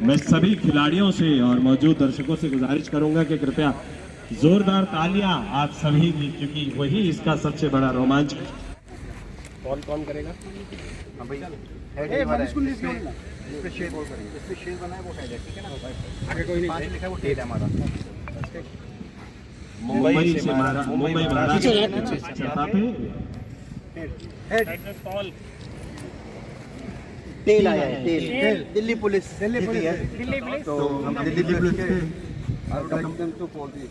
मैं सभी खिलाड़ियों से और मौजूद दर्शकों से गुजारिश करूंगा कि कृपया जोरदार तालियां आप सभी की, क्योंकि वही इसका सबसे बड़ा रोमांच। कौन कौन करेगा? हाँ भाई, हेड ही वाला है। इस पे शेड करेंगे, इस पे शेड बना है वो हेड है, ठीक है ना? आगे कोई नहीं लिखा है, वो टेल है हमारा। मुंबई से महाराष्ट्र हेड टेल आया है, टेल दिल्ली पुलिस जीती है। तो हम दिल्ली पुलिस के टू पॉलिसी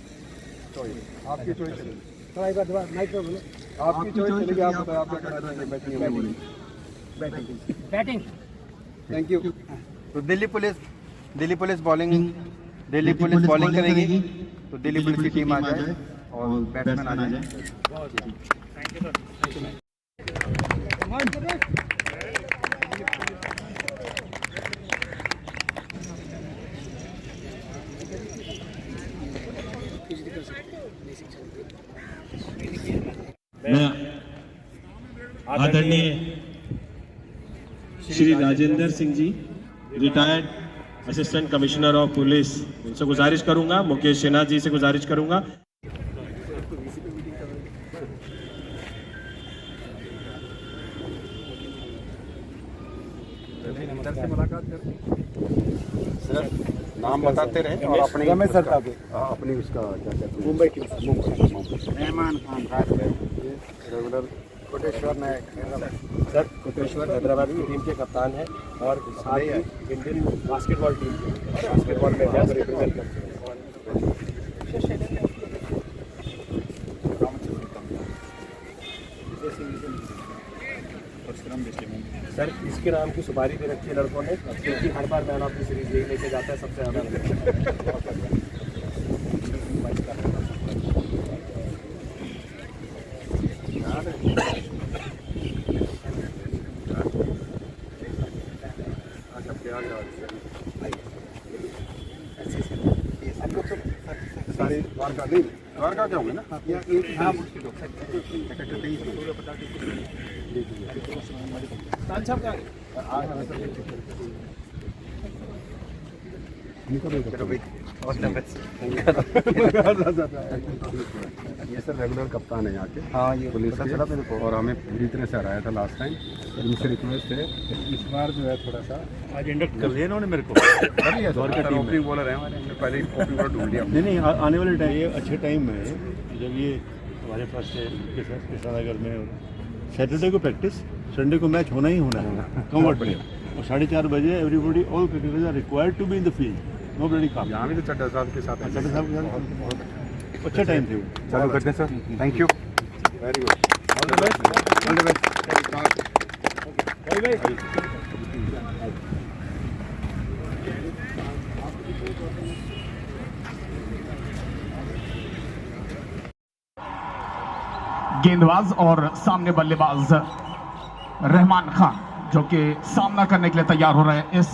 चॉइस आपकी चॉइस चलेगी। थोड़ा एक बार माइक पे बोलो, आपकी चॉइस चलेगी। आप बताओ आप क्या करना है? बैटिंग या बॉलिंग? बैटिंग। Thank you. तो दिल्ली पुलिस बॉलिंग करेगी। तो दिल्ली पुलिस की टीम आ जाए और बैट्समैन आ जाए। मैं आदरणीय Shri Rajendra Singh ji, retired assistant commissioner of police, उनसे गुजारिश करूंगा, मुकेश सिन्हा जी से गुजारिश करूंगा। सर नाम बताते रहे और अपने रमेश सर अपनी उसका क्या कहते हैं, मुंबई टीम रहमान खान रेगुलर कोटेश्वर नायक सर कोटेश्वर हैदराबाद की टीम के कप्तान है और साथ ही इंडियन बास्केटबॉल टीम के बास्केटबॉल में क्या रिप्रेजेंट करते हैं। सर इसके नाम की सुपारी भी रखी है लड़कों ने, क्योंकि हर बार मैन ऑफ द सीरीज यही लेके जाता है सबसे ज़्यादा। सारे द्वारका क्या होंगे ना या एक नाम उसके लोग ये सर रेगुलर कप्तान है यहाँ के। हाँ ये पुलिस के, और हमें पूरी तरह से हराया था लास्ट टाइम। इनसे रिक्वेस्ट है इस बार जो है थोड़ा सा आज इंडक्ट कर लिया इन्होंने मेरे को। ओपनिंग बॉलर है हमारे, पहले ओपनिंग बॉलर ढूंढ लिया। नहीं आने वाले टाइम ये अच्छे टाइम में जब ये हमारे पास कृष्णानगर में सैटरडे को प्रैक्टिस, संडे को मैच होना ही होना है कम्फर्ट में, और 4:30 बजे everybody all cricketers are required to be in the field. No bloody काम। यहाँ भी तो चड्डा साहब के साथ चड्डा साहब के साथ अच्छा टाइम थे वो। चालू करते हैं sir. Thank you, very good, all the best, all the best. गेंदबाज और सामने बल्लेबाज रहमान खान जो कि सामना करने के लिए तैयार हो रहे हैं इस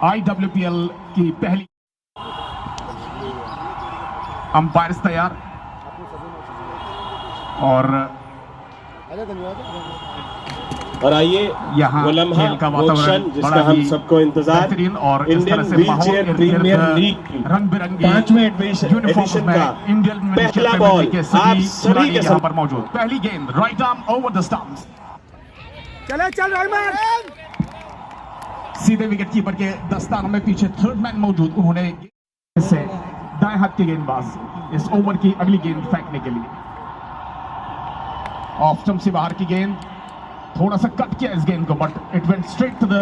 IWPL की पहली। अंपायर्स तैयार और आइए यहाँ वो लम्हा, खेल का वो क्षण वातावरण जिसका बड़ा हम ही सबको इंतजार। बेहतरीन और इस इंडियन तरह से व्हीलचेयर माहौल प्रीमियर लीग की रंग बिरंगी 5वें एडिशन का पहला बॉल आप सभी के यहाँ पर मौजूद। पहली गेंद right arm over the stumps, चल रहमान, सीधे विकेट कीपर के दस्तानों में पीछे थर्ड मैन मौजूद। उन्होंने से दाएं हाथ के गेंदबाज इस ओवर की अगली गेंद फेंकने के लिए। ऑफ स्टंप से बाहर की गेंद, थोड़ा सा कट किया इस गेंद को, but it went straight to the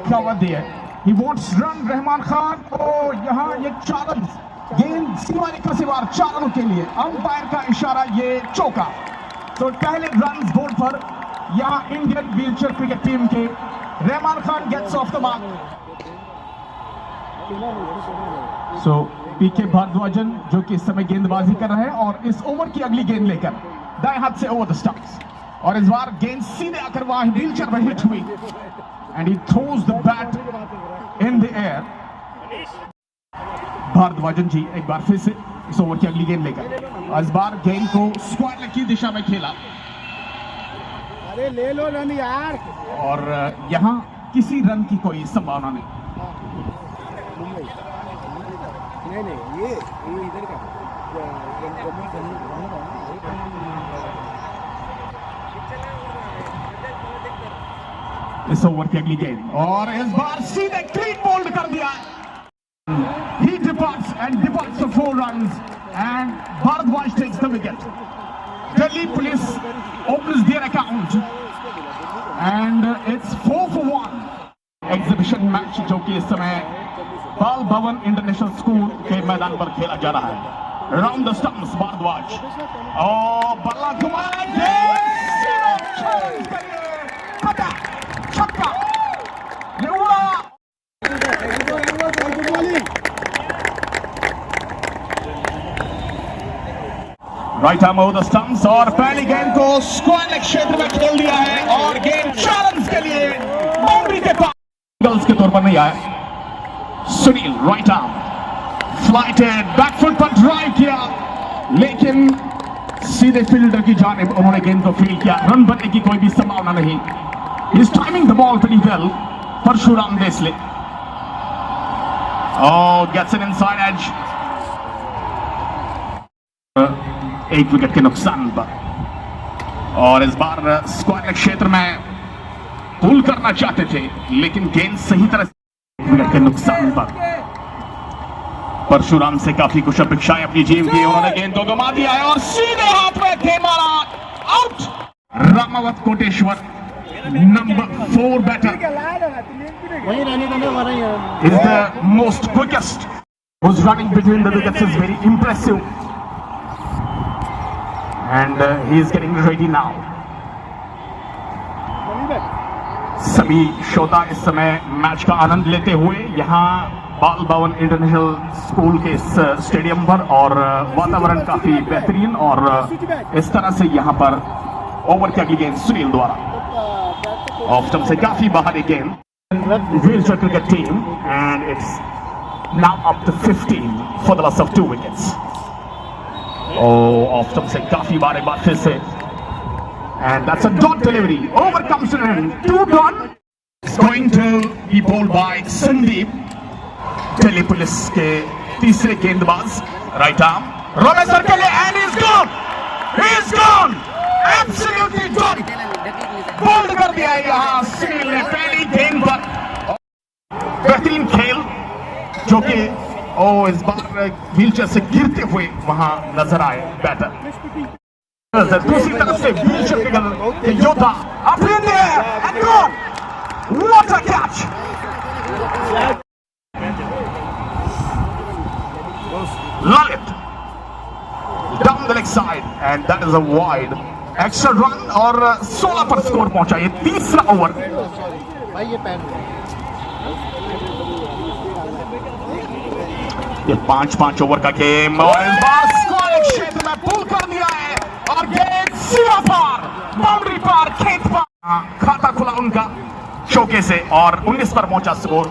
cover there. He wants run Rahman Khan. और यहां एक चैलेंज, गेंद सीमा रेखा से बाहर 4 रनों के लिए। अंपायर का इशारा, ये चौका। तो पहले रन बोर्ड पर यहां इंडियन व्हीलचेयर क्रिकेट टीम के Rahman Khan gets off the mark. So P K Bharadwajan जो कि इस समय गेंदबाजी कर रहे हैं और इस ओवर की अगली गेंद लेकर दाएं हाथ से ओवर द स्टंप्स, और इस बार गेंद सीधे आकर वहां व्हीलचेयर में हिट हुई and he throws the bat in the air. Bharadwajan ji एक बार फिर से इस ओवर की अगली गेंद लेकर, इस बार गेंद को स्क्वायर लेग की दिशा में खेला। अरे ले लो रन यार। और यहां किसी रन की कोई संभावना नहीं। नहीं ये इधर का इस ओवर की अगली गेंद और इस बार सीधे क्लीन बोल्ड कर दिया। He departs for 4 runs and Bharadwaj takes the wicket. Delhi Police opens their account and it's 4 for 1. Exhibition match जो कि इस समय बाल भवन इंटरनेशनल स्कूल के मैदान पर खेला जा रहा है। राउंड द स्टंप्स भारद्वाज और बल्ला घुमाएंगे छक्का ये उड़ा। Right arm over the stumps और पहली गेंद को स्क्वायर क्षेत्र में खेल दिया है और गेंद 4 रन के लिए बाउंड्री के पास गर्ल्स के तौर पर नहीं आया। Sunil right arm flighted backfoot पर ड्राइव किया लेकिन सीधे फील्डर की जानिब उन्होंने गेंद को फील्ड किया। रन बनने की कोई भी संभावना नहीं। He's timing the ball pretty well. Parshuram Desle. Oh, gets an inside edge. एक विकेट के नुकसान पर और इस बार स्क्वायर क्षेत्र में पुल करना चाहते थे लेकिन गेंद सही तरह से विकेट के नुकसान पर परशुराम से काफी कुछ अपेक्षाएं अपनी जीव की। उन्होंने गेंद को गंवा दिया है और सीधे हाथ में थे मारा out. Ramawat Koteshwar number 4 batter is the most quickest, who's running between the wickets is very impressive and he is getting ready now. सभी श्रोता इस समय मैच का आनंद लेते हुए यहाँ बाल भवन इंटरनेशनल स्कूल के इस स्टेडियम पर और वातावरण काफी बेहतरीन और इस तरह से यहाँ पर ओवर की अगली गेंद सुनील द्वारा ऑफ स्टंप से काफी बाहर एक गेंद wheelchair cricket team and it's now up to 15 for the loss of 2 wickets. Off stump से काफी बार एक बार फिर से and that's a dot delivery over comes to and 2 run is going to be bowled by Sandeep Delhi police के तीसरे गेंदबाज राइट आर्म रोमेसर के लिए and he is gone absolutely done bowled कर दिया है यहाँ सुनील ने पहली गेंद पर। बेहतरीन खेल जो कि इस बार व्हीलचेयर से गिरते हुए वहां नजर आए बैटर। दूसरी तरफ से व्हीलचेयर के योद्धा what a catch. Lalit down the leg side and that is a wide extra run और 16 पर स्कोर पहुंचा। ये तीसरा ओवर ये 5-5 ओवर का गेम और इस बार स्कोर क्षेत्र में पुल कर दिया है और गेंद सीमा पार बाउंड्री पार खेत पार। खाता खुला उनका चौके से और 19 पर पहुंचा स्कोर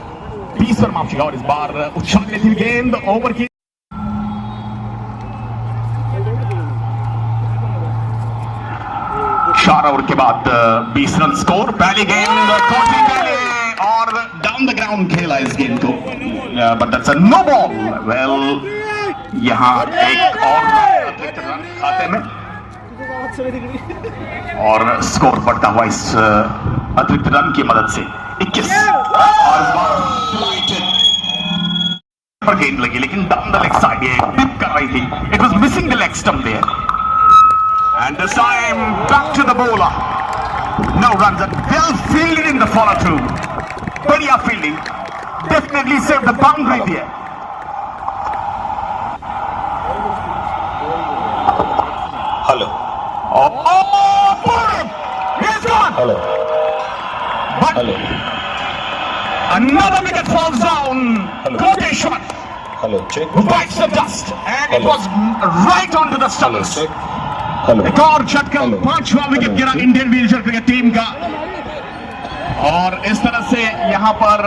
20 पर माफ और इस बार उछालने थी गेंद ओवर की 4 ओवर के बाद 20 रन स्कोर। पहली गेंद कोटी के लिए और डाउन द ग्राउंड खेला इस गेंद को but that's a no ball. Well यहां एक और अतिरिक्त रन खाते में और स्कोर बढ़ता हुआ इस अतिरिक्त रन की मदद से 21 और इस बार पर गेंद लगी लेकिन डाउन द लेग साइड ये टिप कर रही थी। It was missing the leg stump there and this time back to the bowler. No runs and well fielded in the follow through. Brilliant fielding, definitely saved the boundary there. Hello. He's gone. Hello. But Hello. another wicket falls down. Koteshwar Hello. Check. bites the dust and it Hello. was right onto the Hello. stumps. Check. Hello. एक और झटका Hello. 5वां wicket Hello. गिरा Indian wheelchair cricket team का और इस तरह से यहाँ पर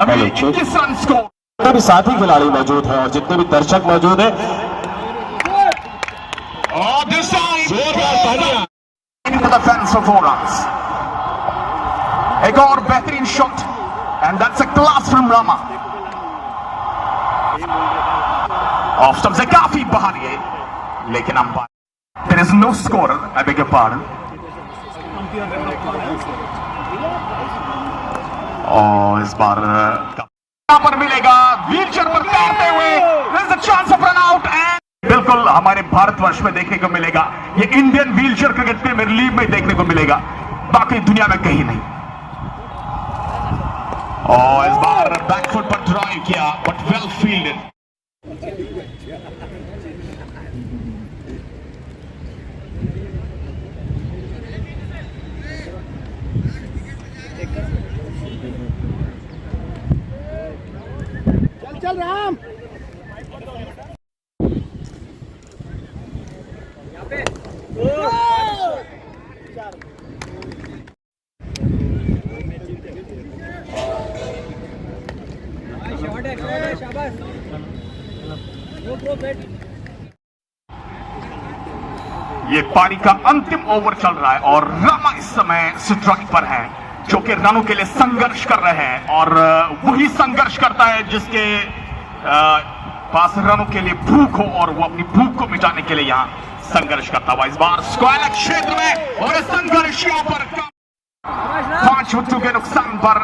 अभी Hello, check. 21 run score. जितने भी साथी खिलाड़ी मौजूद हैं और जितने भी दर्शक मौजूद हैं और this time जोरदार तालियां into the fence for 4 runs एक और बेहतरीन shot and that's a class from Rama. Off stump से काफी बाहर ये, लेकिन umpire there is no score, I beg your pardon. और इस बार यहां पर मिलेगा व्हीलचेयर पर तैरते हुए, there is a chance of run out and बिल्कुल हमारे भारतवर्ष में देखने को मिलेगा, ये Indian wheelchair cricket premier league में देखने को मिलेगा, बाकी दुनिया में कहीं नहीं। और इस बार बैकफुट पर ड्राइव किया बट वेल फील्डेड। चल राम। ये पारी का अंतिम ओवर चल रहा है और रामा इस समय स्ट्राइक पर है, जो कि रनों के लिए संघर्ष कर रहे हैं और वही संघर्ष करता है जिसके पास रनों के लिए भूख हो और वो अपनी भूख को मिटाने के लिए यहाँ संघर्ष करता हुआ। इस बार स्क्वायर क्षेत्र में और संघर्ष यहाँ पर 5 विकेटों के नुकसान पर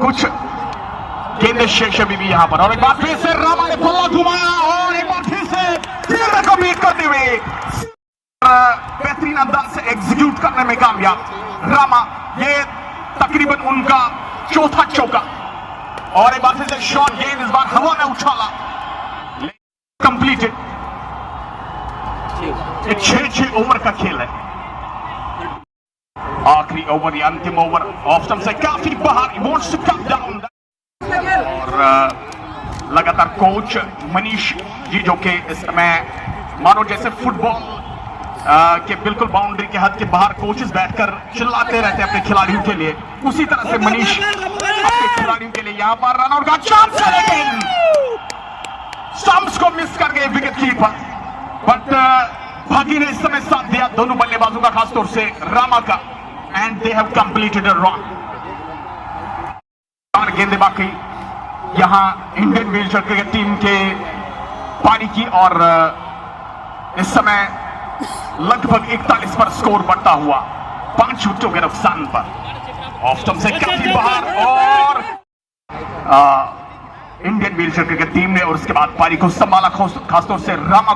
कुछ गेंदें शेष अभी भी यहाँ पर, और एक बार फिर से रामा ने बल्ला घुमाया और एक बार फिर से फील्डर को बीट करते हुए बेहतरीन अंदाज से एग्जीक्यूट करने में कामयाब रामा। ये तकरीबन उनका चौथा चौका और एक बार फिर से शॉट गेंद इस बार हवा में उछाला, कंप्लीटेड। 6-6 ओवर का खेल है, आखिरी ओवर या अंतिम ओवर ऑफ स्टंप से काफी बाहर, वांट्स टू कम डाउन। और लगातार कोच मनीष जी, जो कि इस समय मानो जैसे फुटबॉल के बिल्कुल बाउंड्री के हद के बाहर कोचेस बैठकर चिल्लाते रहते हैं अपने खिलाड़ियों के लिए, उसी तरह से मनीष अपने खिलाड़ियों के लिए यहाँ पर रन आउट का चांस है, लेकिन स्टंप्स को मिस कर गए विकेट कीपर, बट भागी ने इस समय साथ दिया दोनों बल्लेबाजों का, खासतौर से रामा का, and they have completed a run. 4 गेंदें बाकी यहां इंडियन व्हीलचेयर क्रिकेट टीम के पारी की, और इस समय लगभग 41 पर स्कोर बढ़ता हुआ 5 विकेटों के नुकसान पर। ऑफ स्टंप से काफी बाहर और इंडियन व्हीलचेयर क्रिकेट टीम ने और उसके बाद पारी को संभाला। खासतौर से रामा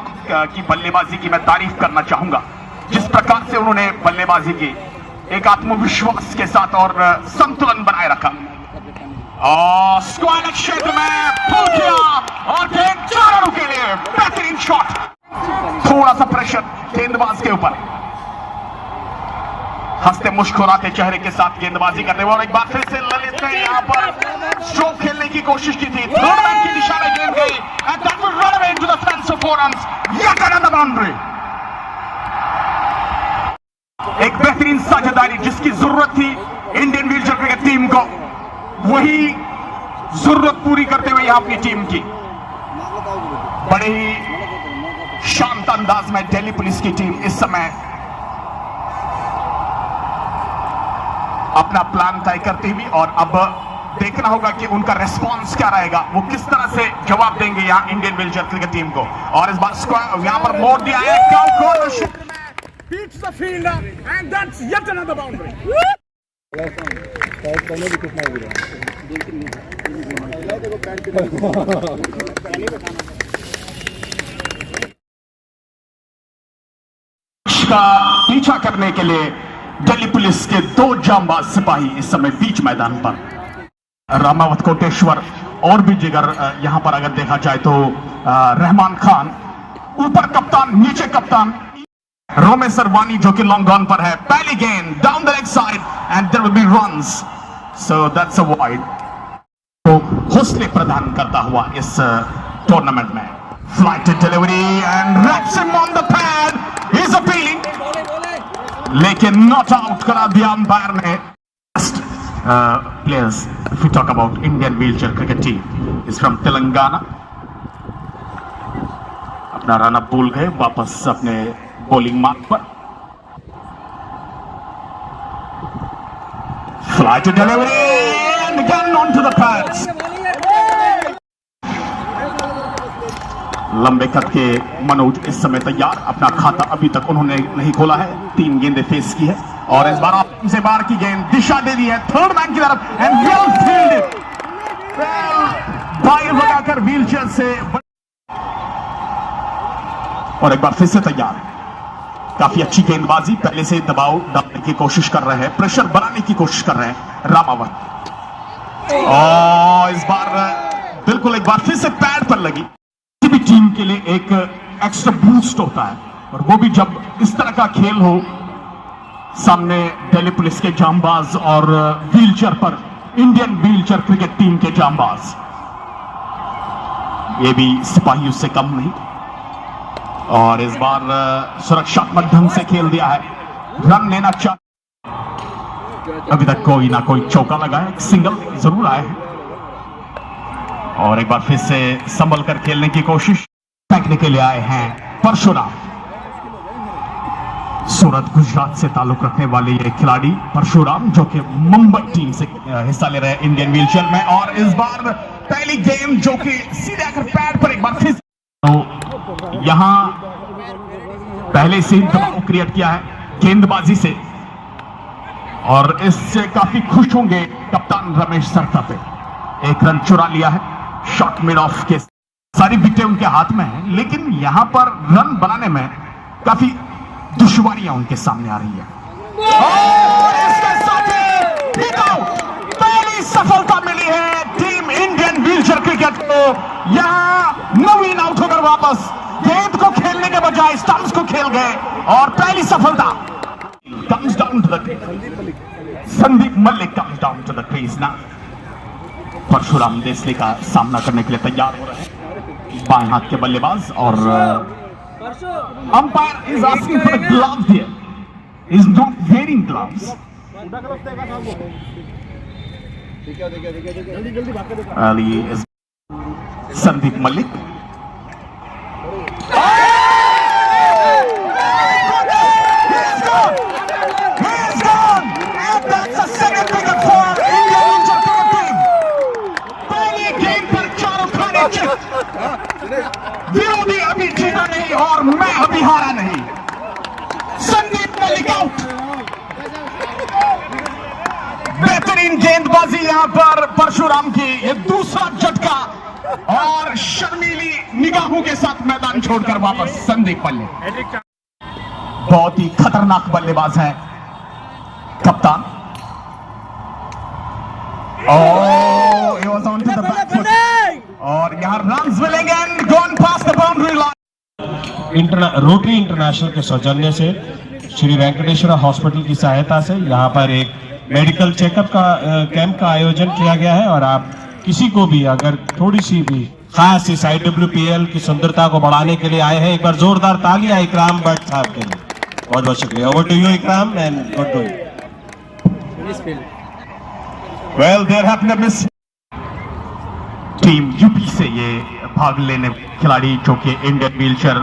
की बल्लेबाजी की मैं तारीफ करना चाहूंगा, जिस प्रकार से उन्होंने बल्लेबाजी की, एक आत्मविश्वास के साथ और संतुलन बनाए रखा। और स्क्वायर क्षेत्र में पुल किया और गेंद 4 रनों के लिए, बेहतरीन शॉट। थोड़ा सा प्रेशर गेंदबाज के ऊपर, हंसते मुस्कुराते चेहरे के साथ गेंदबाजी करते हुए, और एक बार फिर से ललित ने यहां पर स्ट्रोक खेलने की कोशिश की थी, थर्ड मैन की दिशा में गेंद गई and that will run away into the fence for 4 runs, yet another boundary. एक बेहतरीन साझेदारी जिसकी जरूरत थी इंडियन व्हीलचेयर क्रिकेट टीम को, वही जरूरत पूरी करते हुए यहां अपनी टीम की बड़े ही शांत अंदाज में दिल्ली पुलिस की टीम इस समय अपना प्लान तय करती हुई, और अब देखना होगा कि उनका रेस्पॉन्स क्या रहेगा, वो किस तरह से जवाब देंगे यहां इंडियन व्हीलचेयर क्रिकेट टीम को। और इस बार स्क्वायर यहां पर मोड़ दिया है, beats the fielder and that's yet another boundary. का पीछा करने के लिए दिल्ली पुलिस के 2 जांबाज सिपाही इस समय बीच मैदान पर, रामावत कोटेश्वर और भी जिगर यहां पर अगर देखा जाए तो रहमान खान ऊपर कप्तान, नीचे कप्तान रोमे सरवानी जो कि लॉन्ग ऑन पर है। पहली गेंद down the leg side and there will be runs, so that's a wide. तो हौसले प्रदान करता हुआ इस टूर्नामेंट में flight delivery and wraps him on the pad, he is appealing, लेकिन नॉट आउट करा दिया अंपायर ने। Players if we talk about Indian wheelchair cricket team is from Telangana. अपना रन अप भूल गए, वापस अपने बॉलिंग मार्क पर। Fly to delivery and again onto the pads. लंबे कद के मनोज इस समय तैयार, अपना खाता अभी तक उन्होंने नहीं खोला है। 3 गेंदें फेस की है और इस बार से बार की गेंद दिशा दे दी है थर्ड मैन की तरफ एंड वेल फील्ड, बाहर लगाकर व्हीलचेयर से और एक बार फिर से तैयार। काफी अच्छी गेंदबाजी, पहले से दबाव डालने की कोशिश कर रहे हैं, प्रेशर बनाने की कोशिश कर रहे हैं रामावत। और इस बार बिल्कुल एक बार फिर से पैड पर लगी। किसी भी टीम के लिए एक एक्स्ट्रा बूस्ट होता है और वो भी जब इस तरह का खेल हो, सामने दिल्ली पुलिस के जांबाज और व्हीलचेयर पर इंडियन व्हीलचेयर क्रिकेट टीम के जांबाज, ये भी सिपाहियों से कम नहीं। और इस बार सुरक्षात्मक ढंग से खेल दिया है, रन लेना चाह, अभी तक कोई ना कोई चौका लगा है, सिंगल जरूर आए हैं। और एक बार फिर से संभल कर खेलने की कोशिश, फेंकने के लिए आए हैं परशुराम। सूरत गुजरात से ताल्लुक रखने वाले ये खिलाड़ी परशुराम, जो कि मुंबई टीम से हिस्सा ले रहे हैं इंडियन व्हीलचेयर में। और इस बार पहली गेंद जो कि सीधे आकर पैड पर एक बार फिर तो यहां पहले से दबाव क्रिएट किया है गेंदबाजी से और इससे काफी खुश होंगे कप्तान रमेश सरता पे। एक रन चुरा लिया है, शॉट मिड ऑफ के सारी विकेटें उनके हाथ में है, लेकिन यहां पर रन बनाने में काफी दुश्वारियां उनके सामने आ रही है। और इसके साथ ही हिट आउट, पहली सफलता मिली है टीम इंडियन व्हीलचेयर क्रिकेट को। यहां नवीन आउट होकर वापस गेंद को खेलने के बजाय स्टंप्स को खेल गए और पहली सफलता comes down to the crease. Sandeep Malik comes down to the crease ना। परशुराम देसले का सामना करने के लिए तैयार हो रहे हैं, बाएं हाथ के बल्लेबाज। और umpire is asking for gloves here, is not wearing gloves. Ali is Sandeep Malik, विरोधी अभी जीता नहीं और मैं अभी हारा नहीं। संदीप मलिक आउट। बेहतरीन गेंदबाजी यहां पर परशुराम की, ये दूसरा झटका और शर्मीली निगाहों के साथ मैदान छोड़कर वापस संदीप मलिक। बहुत ही खतरनाक बल्लेबाज है कप्तान। और यहां रन्स मिलेंगे and gone pass the boundary line. Rotary international के सौजन्य से श्री वेंकटेश्वर हॉस्पिटल की सहायता से यहाँ पर एक मेडिकल चेकअप का कैंप का आयोजन किया गया है और आप किसी को भी अगर थोड़ी सी भी खास इस IWPL की सुंदरता को बढ़ाने के लिए आए हैं, एक बार जोरदार तालियां इकराम भट्ट साहब के लिए। बहुत बहुत शुक्रिया। Over to you Ikram and good doing. Well there happen a miss. Team UP से ये भाग लेने खिलाड़ी जो कि इंडियन व्हीलचेयर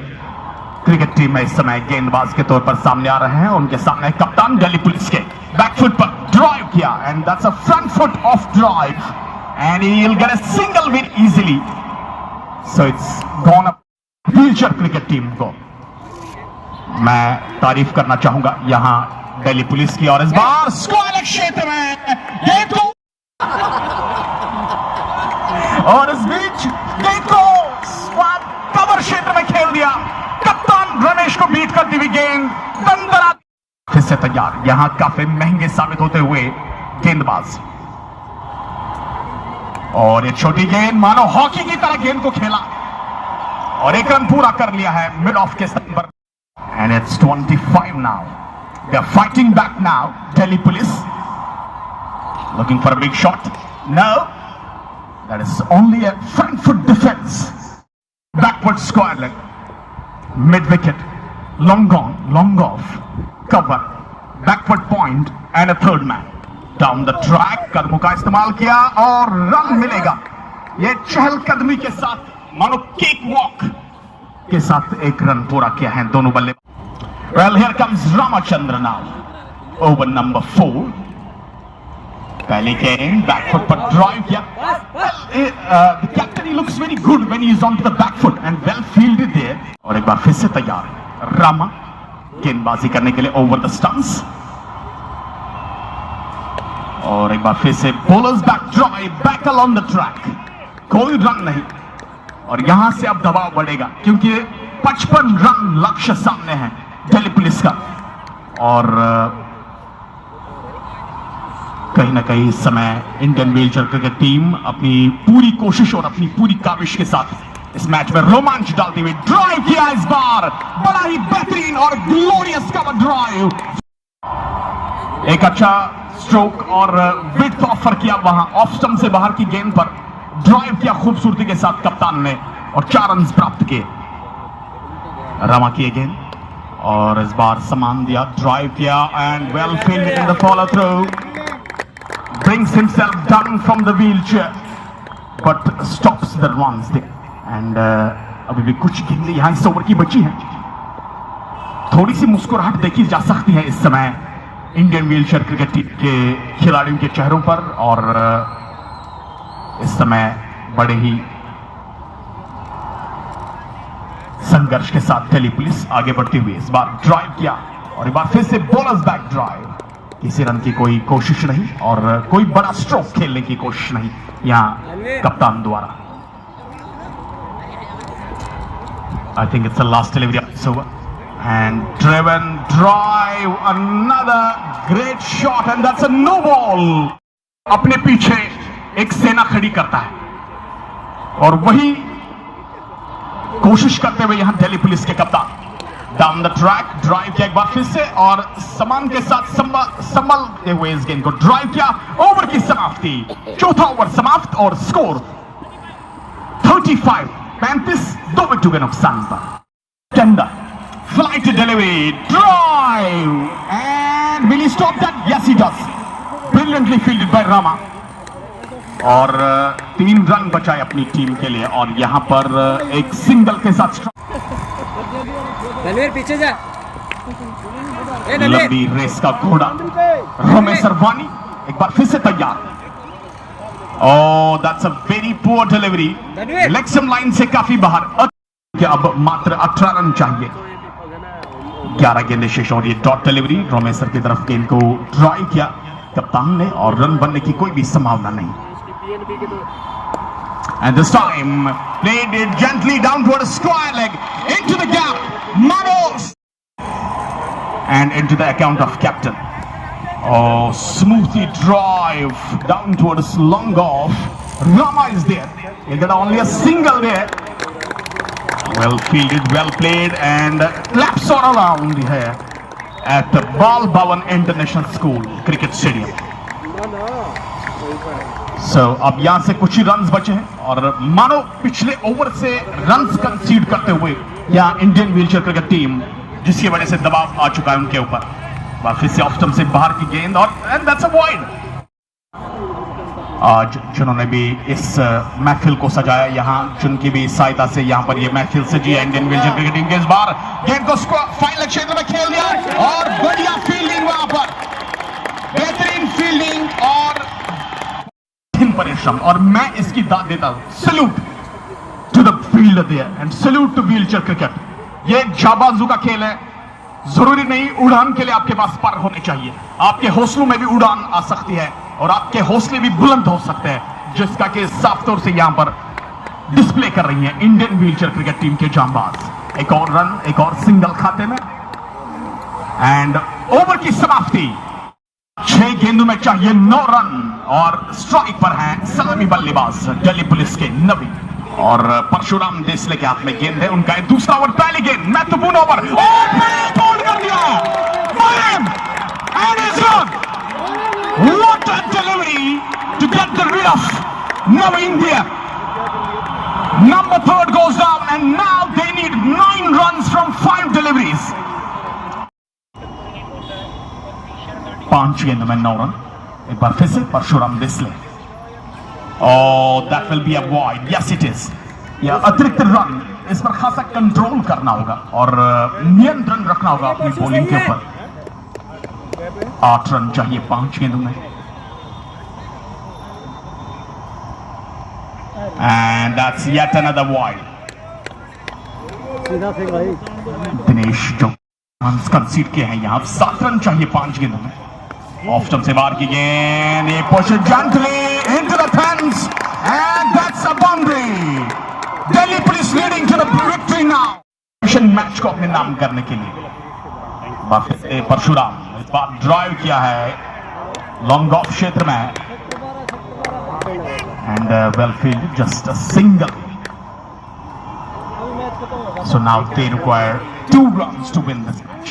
क्रिकेट टीम में इस समय गेंदबाज के तौर पर सामने आ रहे हैं। उनके सामने कप्तान दिल्ली पुलिस के बैकफुट पर ड्राइव किया and that's a front foot of drive and he will get a single win easily. So it's gone up wheelchair cricket team को मैं तारीफ करना चाहूंगा यहां दिल्ली पुलिस की। और इस बार स्क्वायर क्षेत्र में गेंद को और इस बीच गेंद को कवर क्षेत्र में खेल दिया। कप्तान रमेश को बीट करती हुई गेंद दंदरा फिर से तैयार। यहां काफी महंगे साबित होते हुए गेंदबाज और ये छोटी गेंद मानो हॉकी की तरह गेंद को खेला और एक रन पूरा कर लिया है मिड ऑफ के स्तर पर। And it's 25 now. They are fighting back now Delhi police, looking for a big shot. No, that is only a front foot defense. Backward square leg, mid wicket, long gone, long off, cover, backward point and a third man down the track. कदमों का इस्तेमाल किया और run मिलेगा। ये चहलकदमी के साथ मानो केक वॉक के साथ एक रन पूरा किया है दोनों बल्लेबाज। Well, here comes Ramachandra now, over number 4. पहले गेंद बैकफुट पर ड्राइव किया. The captain, he looks very good when he is on to the back foot and well fielded there. और एक बार फिर से तैयार रामा गेंदबाजी करने के लिए ओवर द स्टंप्स. और एक बार फिर से bowlers back drive back along the track. कोई रन नहीं और यहां से अब दबाव बढ़ेगा क्योंकि 55 रन लक्ष्य सामने है दिल्ली पुलिस का. और कहीं ना कहीं इस समय इंडियन व्हीलचेयर क्रिकेट टीम अपनी पूरी कोशिश और अपनी पूरी काविश के साथ इस मैच में रोमांच डालती हुई ड्राइव किया. इस बार बड़ा ही बेहतरीन और ग्लोरियस कवर ड्राइव. एक अच्छा स्ट्रोक और विड्थ ऑफर किया वहां ऑफ स्टंप से बाहर की गेंद पर ड्राइव किया खूबसूरती के साथ कप्तान ने और 4 रन प्राप्त किए. रमा किए गेंद और इस बार सामान दिया ड्राइव किया and well field in the follow through. Brings himself down from the wheelchair, but stops the runs there. And अभी भी कुछ गेंदें यहाँ इस ओवर की बची हैं. थोड़ी सी मुस्कुराहट देखी जा सकती है इस समय इंडियन व्हीलचेयर क्रिकेट टीम के खिलाड़ियों के चेहरों पर. और इस समय बड़े ही संघर्ष के साथ दिल्ली पुलिस आगे बढ़ती हुई इस बार ड्राइव किया और एक बार फिर से बॉलर्स बैक ड्राइव. किसी रन की कोई कोशिश नहीं और कोई बड़ा स्ट्रोक खेलने की कोशिश नहीं यहां कप्तान द्वारा. I think it's the last delivery of over and driven drive another great shot and that's a no ball. अपने पीछे एक सेना खड़ी करता है और वही कोशिश करते हुए यहां दिल्ली पुलिस के कप्तान डाउन द ट्रैक ड्राइव किया एक बार फिर से और समान के साथ संभलते हुए इस गेंद को ड्राइव किया. ओवर की समाप्ति. चौथा ओवर समाप्त और स्कोर 35 2 विकेट के नुकसान पर. Tender flight delivery drive and will he stop that? Yes he does. Brilliantly fielded by Rama और 3 रन बचाए अपनी टीम के लिए. और यहां पर एक सिंगल के साथ पीछे जा. लंबी रेस का घोड़ा रोमेश सरवानी एक बार फिर से तैयार. Oh that's a very poor delivery. Election line से काफी बाहर. अब मात्र 18 रन चाहिए. 11 गेंदें शेष और ये डॉट डिलीवरी रोमेश सर की तरफ गेंद को ड्राइव किया कप्तान ने और रन बनने की कोई भी संभावना नहीं. And this time played it gently down toward a square leg into the gap. Manos and into the account of captain. Oh, smoothly drive down towards long off. Rama is there. He got only a single there. Well fielded, well played, and laps all around here at the Bal Bhavan International School Cricket Stadium. अब यहां से कुछ he runs बचे हैं और मानो पिछले over से रन्स कंसीड करते हुए यहां इंडियन व्हीलचेयर क्रिकेट टीम जिसकी वजह से दबाव आ चुका है उनके ऊपर. फिर से ऑफ स्टंप से बाहर की गेंद और दैट्स अ वाइड. आज जिन्होंने भी इस महफिल को सजाया यहां जिनकी भी सहायता से यहां पर ये महफिल सजी है इंडियन व्हीलचेयर क्रिकेट टीम के. इस बार गेंद को फाइनल क्षेत्र में खेल दिया और बढ़िया फील्डिंग वहां पर. बेहतरीन फील्डिंग और परिश्रम और मैं इसकी दाद देता हूं. Salute to the fielder there and salute to wheelchair cricket. ये एक जाबाजू का खेल है. जरूरी नहीं उड़ान के लिए आपके पास पर होने चाहिए. आपके हौसलों में भी उड़ान आ सकती है और आपके हौसले भी बुलंद हो सकते हैं जिसका कि साफ तौर से यहां पर डिस्प्ले कर रही है इंडियन व्हीलचेयर क्रिकेट टीम के जांबाज. एक और रन एक और सिंगल खाते में एंड ओवर की समाप्ति. 6 गेंदों में चाहिए 9 रन और स्ट्राइक पर हैं सलामी बल्लेबाज दिल्ली पुलिस के नबी और परशुराम देसले के हाथ में गेंद है. उनका दूसरा ओवर पहली गेंद महत्वपूर्ण ओवर और बोल्ड कर दिया. And it's run. What a delivery to get the rid of Nava India. Number 3 goes down and now they need 9 runs from 5 deliveries. 5 गेंदों में 9 रन. एक बार फिर से Parshuram Desale. Oh, that will be a void. Yes, it is. या अतिरिक्त run इस पर खासा कंट्रोल करना होगा और नियंत्रण रखना होगा अपनी बॉलिंग के ऊपर. 8 रन चाहिए 5 गेंदों में. And that's yet another void. सीधा फेंक भाई। दिनेश जो रन्स कंसीड किए हैं यहाँ 7 रन चाहिए 5 गेंदों में। ऑफ स्टंप से बाहर की गेंद, ये push gently into the fence and that's a boundary. Delhi police leading to the victory now. Match को अपने नाम करने के लिए परशुराम इस बार ड्राइव किया है लॉन्ग ऑफ क्षेत्र में and well field, just a single. So now they require 2 runs to win this match.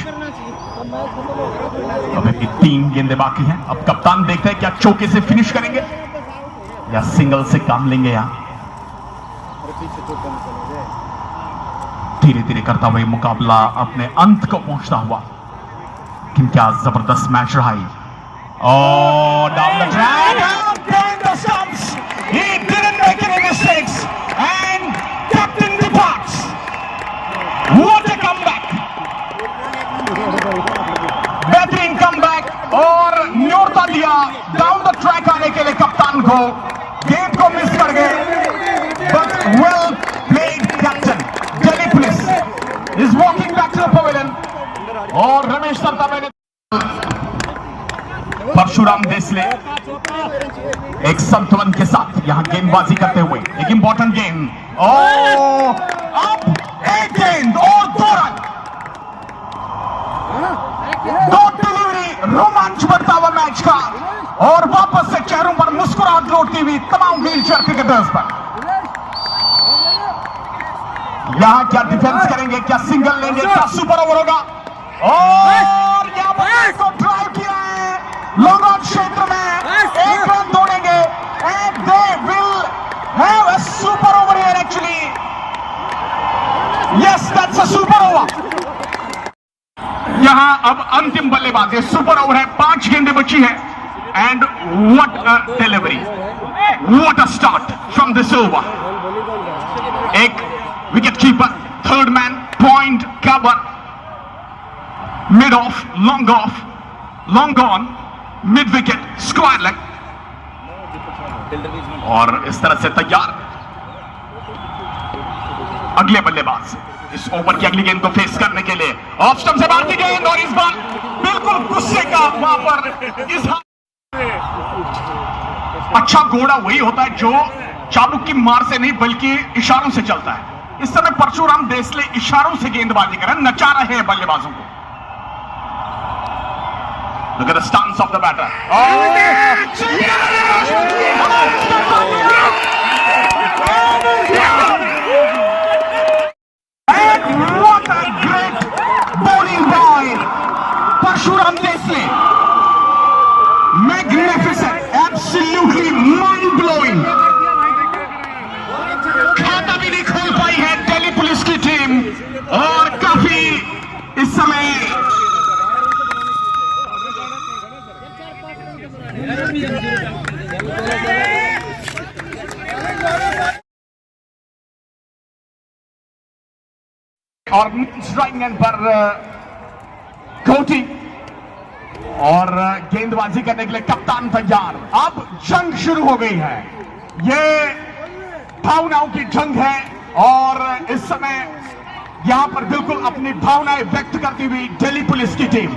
अब अभी 3 गेंदें बाकी हैं। अब कप्तान देखते हैं क्या चौके से फिनिश करेंगे या सिंगल से काम लेंगे। यहाँ धीरे धीरे करता हुआ मुकाबला अपने अंत को पहुंचता हुआ, लेकिन क्या जबरदस्त मैच रहा है। Oh, down the track, behind the stumps. He didn't make any mistakes, and captain departs. What a comeback! बेहतरीन कमबैक और न्योता दिया डाउन द ट्रैक आने के लिए कप्तान को। गेंद को मिस कर गए, but well played captain. Delhi police is walking back to the pavilion और रमेश सरता ने परशुराम देसले एक संतुलन के साथ यहां गेंदबाजी करते हुए एक इंपॉर्टेंट गेंद। अब एक गेंद और 2 रन, 2 डिलीवरी, रोमांच बढ़ता हुआ मैच का और वापस से चेहरों पर मुस्कुराहट लौटती हुई तमाम व्हीलचेयर क्रिकेटर्स पर। यहां क्या डिफेंस करेंगे, क्या सिंगल लेंगे, क्या सुपर ओवर होगा। और यहां पर को ड्राइव किया है लॉन्ग ऑन क्षेत्र में, 1 रन दौड़ेंगे and they will have a super over here actually. Yes, that's a super over. यहां अब अंतिम बल्लेबाजी, सुपर ओवर है, 5 गेंदें बची है and what a delivery, what a start from this over. एक wicket keeper, third man, point, cover, mid off, long on, mid wicket, square leg और इस तरह से तैयार अगले बल्लेबाज इस ओवर की अगली गेंद को फेस करने के लिए। ऑफ स्टंप से बाहर की गेंद और इस बार बिल्कुल गुस्से का वहां पर इस अच्छा घोड़ा वही होता है जो चाबुक की मार से नहीं बल्कि इशारों से चलता है। इस समय परशुराम देसले इशारों से गेंदबाजी कर रहे हैं, नचा रहे हैं बल्लेबाजों को। Look at the stance of the batter. And what a great bowling by Parshuram Desle. Magnificent, absolutely mind-blowing. खाता भी नहीं खोल पाई है दिल्ली पुलिस की टीम और काफी इस समय और स्ट्राइक एंड पर कोटी और गेंदबाजी करने के लिए कप्तान तैयार। अब जंग शुरू हो गई है, ये भावनाओं की जंग है और इस समय यहां पर बिल्कुल अपनी भावनाएं व्यक्त करती हुई दिल्ली पुलिस की टीम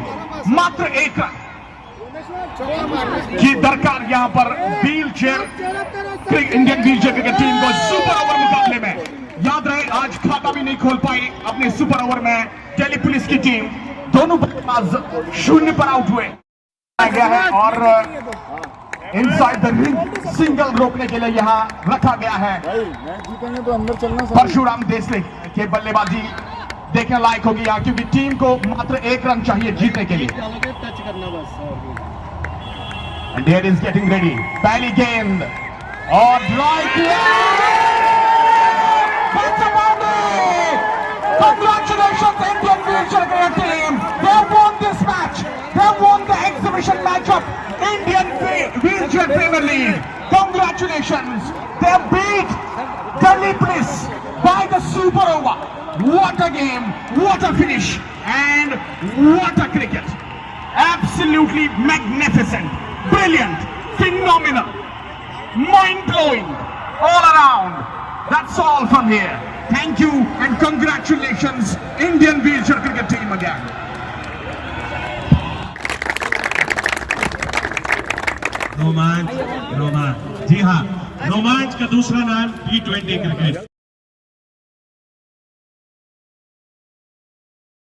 मात्र 1 रन की दरकार यहां पर इंडियन व्हीलचेयर क्रिकेट टीम को सुपर ओवर मुकाबले में। याद रहे आज खाता भी नहीं खोल पाई अपने सुपर ओवर में दिल्ली पुलिस की टीम। दोनों बल्लेबाज 0 पर आउट हुए गया है और इनसाइड द रिंग सिंगल रोकने के लिए यहां रखा गया है। तो अंदर चलना परशुराम देसले के बल्लेबाजी देखने लायक होगी यहाँ, क्योंकि टीम को मात्र 1 रन चाहिए जीतने के लिए। टच करना बस। And here is getting ready. पहली गेंद और ड्राइव किया। Congratulations Indian wheelchair cricket team. They have won this match. They have won the exhibition match of Indian Wheelchair Premier League. Congratulations. They have beat Delhi Police by the super over. What a game, what a finish and what a cricket. Absolutely magnificent. Brilliant, phenomenal, mind-blowing, all around. That's all from here. Thank you and congratulations, Indian wheelchair cricket team again. रोमांच, रोमांच, जी हाँ, रोमांच का दूसरा नाम T20 cricket.